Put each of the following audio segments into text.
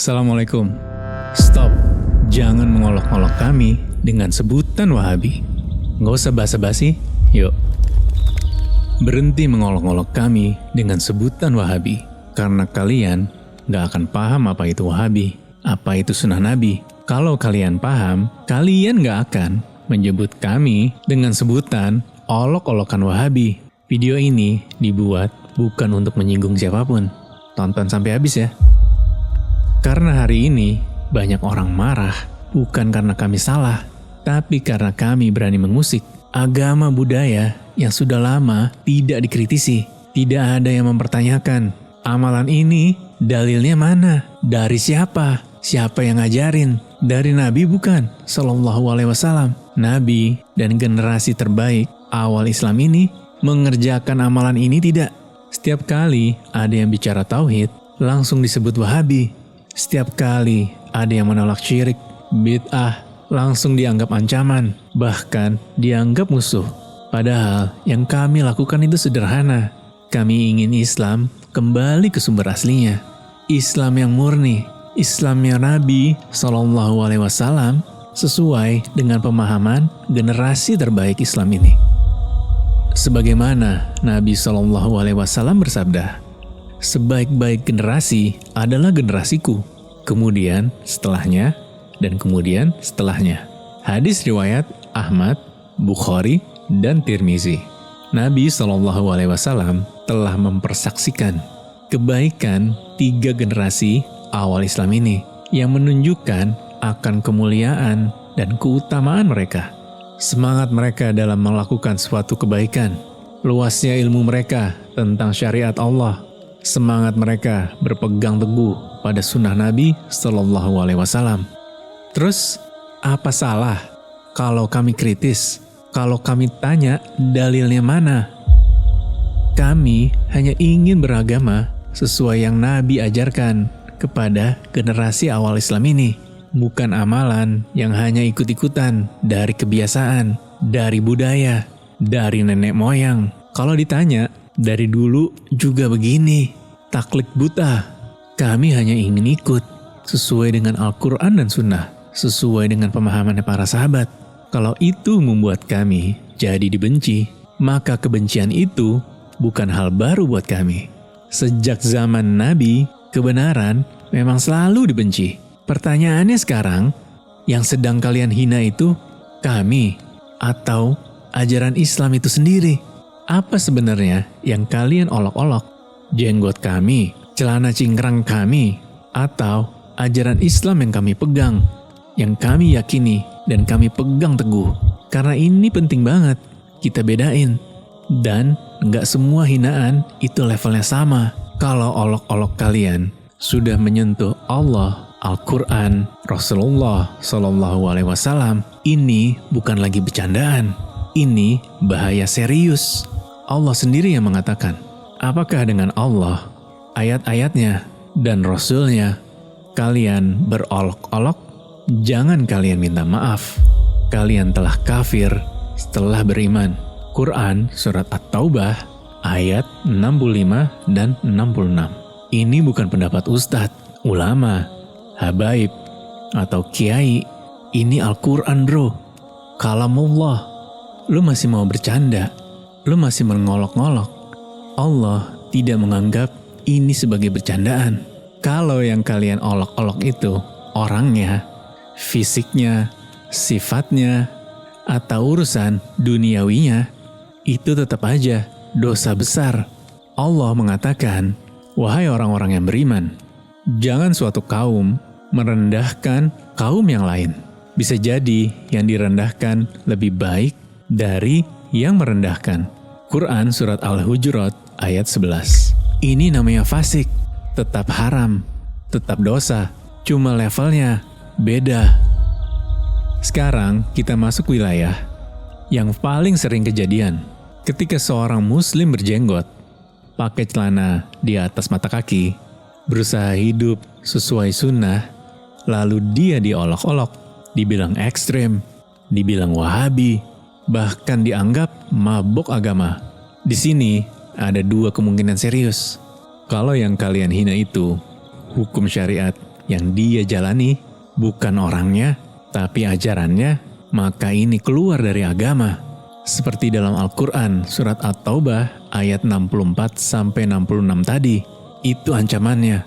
Assalamualaikum. Stop. Jangan mengolok-olok kami dengan sebutan Wahabi. Nggak usah basa-basi, yuk. Berhenti mengolok-olok kami dengan sebutan Wahabi. Karena kalian nggak akan paham apa itu Wahabi, apa itu sunnah Nabi. Kalau kalian paham, kalian nggak akan menyebut kami dengan sebutan olok-olokan Wahabi. Video ini dibuat bukan untuk menyinggung siapapun. Tonton sampai habis ya. Karena hari ini banyak orang marah, bukan karena kami salah, tapi karena kami berani mengusik agama budaya yang sudah lama tidak dikritisi. Tidak ada yang mempertanyakan, amalan ini dalilnya mana? Dari siapa? Siapa yang ngajarin? Dari Nabi bukan? Sallallahu alaihi wasallam. Nabi dan generasi terbaik awal Islam ini mengerjakan amalan ini tidak. Setiap kali ada yang bicara tauhid, langsung disebut Wahabi. Setiap kali ada yang menolak syirik, bid'ah, langsung dianggap ancaman, bahkan dianggap musuh. Padahal yang kami lakukan itu sederhana. Kami ingin Islam kembali ke sumber aslinya. Islam yang murni, Islam yang Nabi SAW sesuai dengan pemahaman generasi terbaik Islam ini. Sebagaimana Nabi SAW bersabda, sebaik-baik generasi adalah generasiku, kemudian setelahnya, dan kemudian setelahnya. Hadis riwayat Ahmad, Bukhari, dan Tirmizi. Nabi SAW telah mempersaksikan kebaikan 3 generasi awal Islam ini yang menunjukkan akan kemuliaan dan keutamaan mereka. Semangat mereka dalam melakukan suatu kebaikan, luasnya ilmu mereka tentang syariat Allah, semangat mereka berpegang teguh pada sunnah Nabi Sallallahu Alaihi Wasallam. Terus, apa salah kalau kami kritis? Kalau kami tanya dalilnya mana? Kami hanya ingin beragama sesuai yang Nabi ajarkan kepada generasi awal Islam ini. Bukan amalan yang hanya ikut-ikutan dari kebiasaan, dari budaya, dari nenek moyang. Kalau ditanya, dari dulu juga begini, taklid buta. Kami hanya ingin ikut sesuai dengan Al-Quran dan Sunnah, sesuai dengan pemahaman para sahabat. Kalau itu membuat kami jadi dibenci, maka kebencian itu bukan hal baru buat kami. Sejak zaman Nabi, kebenaran memang selalu dibenci. Pertanyaannya sekarang, yang sedang kalian hina itu kami atau ajaran Islam itu sendiri? Apa sebenarnya yang kalian olok-olok? Jenggot kami, celana cingkrang kami, atau ajaran Islam yang kami pegang, yang kami yakini dan kami pegang teguh? Karena ini penting banget kita bedain. Dan nggak semua hinaan itu levelnya sama. Kalau olok-olok kalian sudah menyentuh Allah, Al-Quran, Rasulullah Sallallahu Alaihi Wasallam, ini bukan lagi bercandaan. Ini bahaya serius. Allah sendiri yang mengatakan, apakah dengan Allah, ayat-ayatnya, dan Rasulnya kalian berolok-olok? Jangan kalian minta maaf. Kalian telah kafir setelah beriman. Quran Surat At-Taubah ayat 65 dan 66. Ini bukan pendapat ustadz, ulama, habaib, atau kiai. Ini Al-Quran bro. Kalamullah. Lu masih mau bercanda? Lu masih mengolok-ngolok? Allah tidak menganggap ini sebagai bercandaan. Kalau yang kalian olok-olok itu orangnya, fisiknya, sifatnya, atau urusan duniawinya, itu tetap aja dosa besar. Allah mengatakan, wahai orang-orang yang beriman, jangan suatu kaum merendahkan kaum yang lain. Bisa jadi yang direndahkan lebih baik dari yang merendahkan. Quran Surat Al-Hujurat ayat 11. Ini namanya fasik, tetap haram, tetap dosa, cuma levelnya beda. Sekarang kita masuk wilayah yang paling sering kejadian. Ketika seorang muslim berjenggot, pakai celana di atas mata kaki, berusaha hidup sesuai sunnah, lalu dia diolok-olok, dibilang ekstrem, dibilang Wahabi, bahkan dianggap mabuk agama. Di sini ada 2 kemungkinan serius. Kalau yang kalian hina itu hukum syariat yang dia jalani bukan orangnya, tapi ajarannya, maka ini keluar dari agama. Seperti dalam Al-Quran surat At-Taubah ayat 64-66 tadi, itu ancamannya.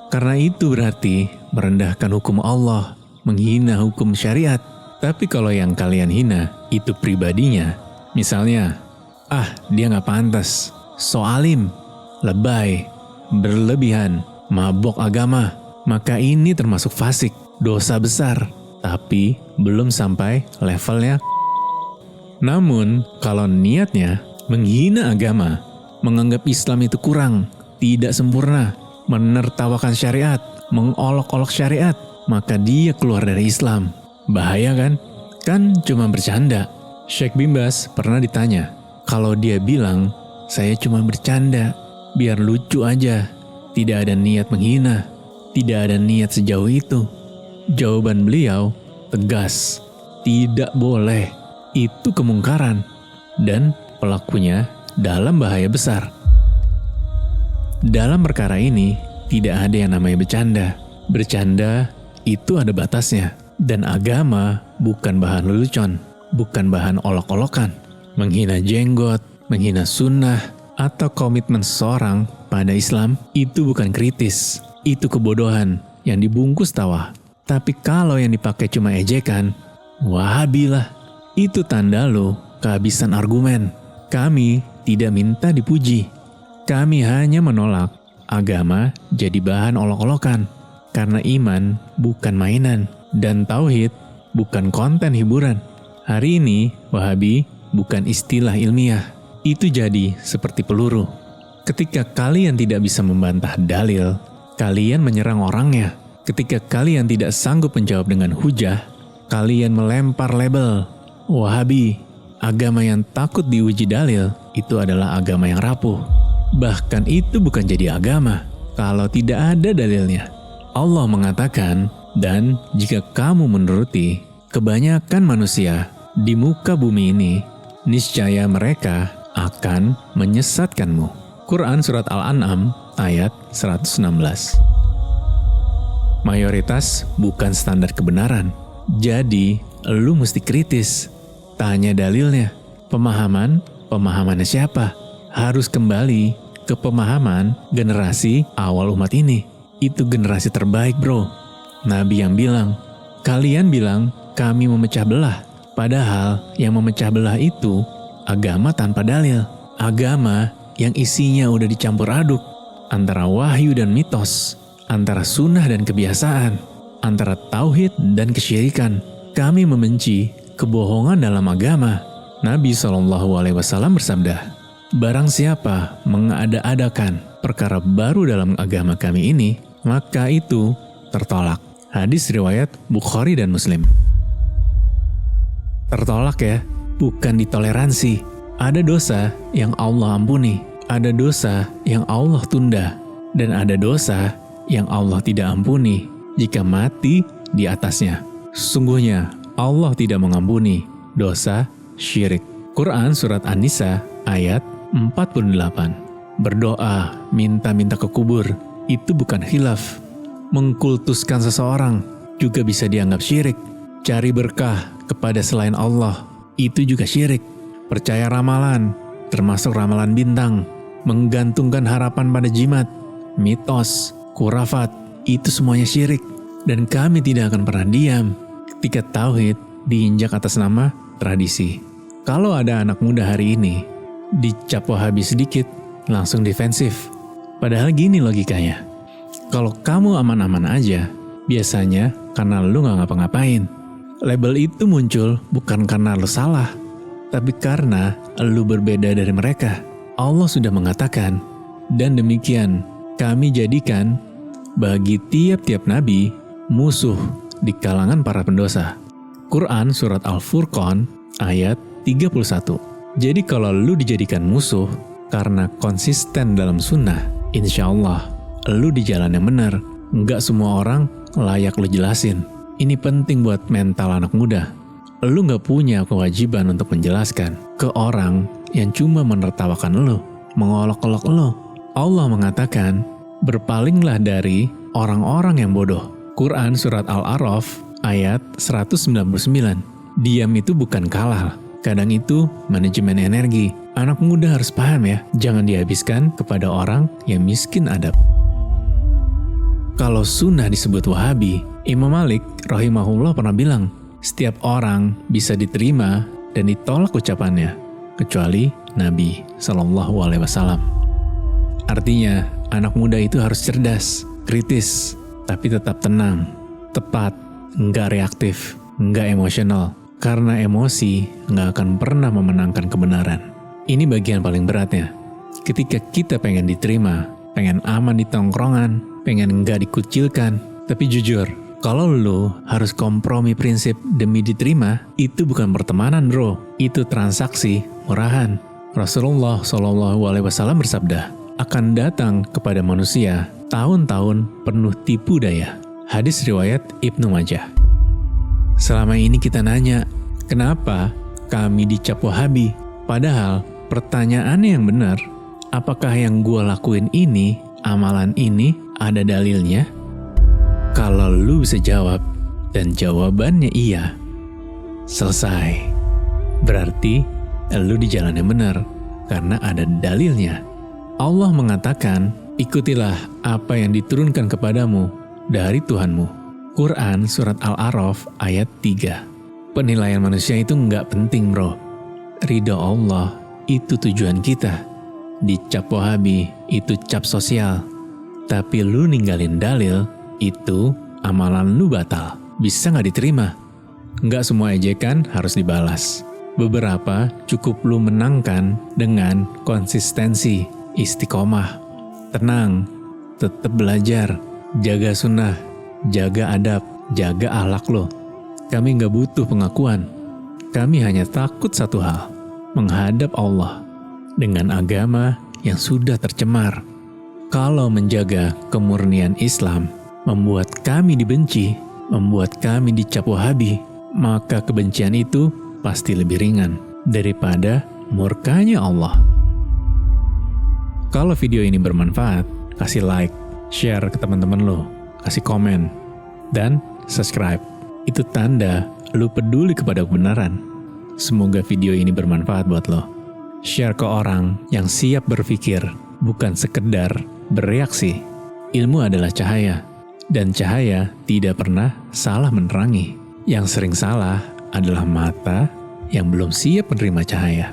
Karena itu berarti merendahkan hukum Allah, menghina hukum syariat. Tapi kalau yang kalian hina, itu pribadinya. Misalnya, dia nggak pantas, so alim, lebay, berlebihan, mabok agama, maka ini termasuk fasik, dosa besar, tapi belum sampai levelnya. Namun, kalau niatnya menghina agama, menganggap Islam itu kurang, tidak sempurna, menertawakan syariat, mengolok-olok syariat, maka dia keluar dari Islam. Bahaya kan? Kan cuma bercanda. Syekh bin Baz pernah ditanya, kalau dia bilang, saya cuma bercanda, biar lucu aja, tidak ada niat menghina, tidak ada niat sejauh itu. Jawaban beliau tegas, tidak boleh, itu kemungkaran, dan pelakunya dalam bahaya besar. Dalam perkara ini, tidak ada yang namanya bercanda. Bercanda itu ada batasnya. Dan agama bukan bahan lelucon, bukan bahan olok-olokan. Menghina jenggot, menghina sunnah, atau komitmen seseorang pada Islam, itu bukan kritis. Itu kebodohan yang dibungkus tawa. Tapi kalau yang dipakai cuma ejekan, Wahabi lah. Itu tanda lo kehabisan argumen. Kami tidak minta dipuji. Kami hanya menolak agama jadi bahan olok-olokan. Karena iman bukan mainan. Dan tauhid bukan konten hiburan. Hari ini, Wahabi bukan istilah ilmiah. Itu jadi seperti peluru. Ketika kalian tidak bisa membantah dalil, kalian menyerang orangnya. Ketika kalian tidak sanggup menjawab dengan hujah, kalian melempar label. Wahabi, agama yang takut diuji dalil, itu adalah agama yang rapuh. Bahkan itu bukan jadi agama, kalau tidak ada dalilnya. Allah mengatakan, dan jika kamu menuruti kebanyakan manusia di muka bumi ini, niscaya mereka akan menyesatkanmu. Quran Surat Al-An'am ayat 116. Mayoritas bukan standar kebenaran. Jadi, lu mesti kritis. Tanya dalilnya. Pemahamannya siapa? Harus kembali ke pemahaman generasi awal umat ini. Itu generasi terbaik, bro. Nabi yang bilang, kalian bilang kami memecah belah. Padahal yang memecah belah itu agama tanpa dalil. Agama yang isinya udah dicampur aduk. Antara wahyu dan mitos. Antara sunnah dan kebiasaan. Antara tauhid dan kesyirikan. Kami membenci kebohongan dalam agama. Nabi SAW bersabda, barang siapa mengada-adakan perkara baru dalam agama kami ini, maka itu tertolak. Hadis riwayat Bukhari dan Muslim. Tertolak ya, bukan ditoleransi. Ada dosa yang Allah ampuni, ada dosa yang Allah tunda, dan ada dosa yang Allah tidak ampuni jika mati di atasnya. Sungguhnya Allah tidak mengampuni dosa syirik. Quran Surat An-Nisa ayat 48. Berdoa, minta-minta ke kubur, itu bukan khilaf. Mengkultuskan seseorang juga bisa dianggap syirik. Cari berkah kepada selain Allah, itu juga syirik. Percaya ramalan, termasuk ramalan bintang. Menggantungkan harapan pada jimat, mitos, khurafat, itu semuanya syirik. Dan kami tidak akan pernah diam ketika tauhid diinjak atas nama tradisi. Kalau ada anak muda hari ini, dicap Wahabi sedikit, langsung defensif. Padahal gini logikanya. Kalau kamu aman-aman aja, biasanya karena lu gak ngapa-ngapain. Label itu muncul bukan karena lu salah, tapi karena lu berbeda dari mereka. Allah sudah mengatakan, dan demikian kami jadikan bagi tiap-tiap nabi musuh di kalangan para pendosa. Quran Surat Al-Furqan ayat 31. Jadi kalau lu dijadikan musuh karena konsisten dalam sunnah, insya Allah lu di jalan yang benar. Nggak semua orang layak lu jelasin. Ini penting buat mental anak muda. Lu nggak punya kewajiban untuk menjelaskan ke orang yang cuma menertawakan lu, mengolok-olok lu. Allah mengatakan, berpalinglah dari orang-orang yang bodoh. Quran Surat Al-A'raf ayat 199. Diam itu bukan kalah, kadang itu manajemen energi. Anak muda harus paham ya, jangan dihabiskan kepada orang yang miskin adab. Kalau sunnah disebut Wahabi, Imam Malik rahimahullah pernah bilang, setiap orang bisa diterima dan ditolak ucapannya, kecuali Nabi SAW. Artinya, anak muda itu harus cerdas, kritis, tapi tetap tenang, tepat, nggak reaktif, nggak emosional. Karena emosi nggak akan pernah memenangkan kebenaran. Ini bagian paling beratnya. Ketika kita pengen diterima, pengen aman di tongkrongan, pengen nggak dikucilkan. Tapi jujur, kalau lu harus kompromi prinsip demi diterima, itu bukan pertemanan bro, itu transaksi murahan. Rasulullah SAW bersabda, akan datang kepada manusia tahun-tahun penuh tipu daya. Hadis riwayat Ibnu Majah. Selama ini kita nanya, kenapa kami dicap Wahabi? Padahal pertanyaannya yang benar, apakah yang gua lakuin ini, amalan ini, ada dalilnya? Kalau lu bisa jawab, dan jawabannya iya, selesai. Berarti lu di jalan yang benar, karena ada dalilnya. Allah mengatakan, ikutilah apa yang diturunkan kepadamu dari Tuhanmu. Quran Surat Al-A'raf ayat 3. Penilaian manusia itu nggak penting bro. Ridho Allah itu tujuan kita. Dicap Wahabi itu cap sosial. Tapi lu ninggalin dalil, itu amalan lu batal. Bisa nggak diterima? Nggak semua ejekan harus dibalas. Beberapa cukup lu menangkan dengan konsistensi, istiqomah. Tenang, tetap belajar, jaga sunnah, jaga adab, jaga akhlak lo. Kami nggak butuh pengakuan. Kami hanya takut satu hal, menghadap Allah dengan agama yang sudah tercemar. Kalau menjaga kemurnian Islam membuat kami dibenci, membuat kami dicap Wahabi, maka kebencian itu pasti lebih ringan daripada murkanya Allah. Kalau video ini bermanfaat, kasih like, share ke teman-teman lo, kasih komen, dan subscribe. Itu tanda lu peduli kepada kebenaran. Semoga video ini bermanfaat buat lo. Share ke orang yang siap berpikir, bukan sekedar bereaksi. Ilmu adalah cahaya, dan cahaya tidak pernah salah menerangi. Yang sering salah adalah mata yang belum siap menerima cahaya.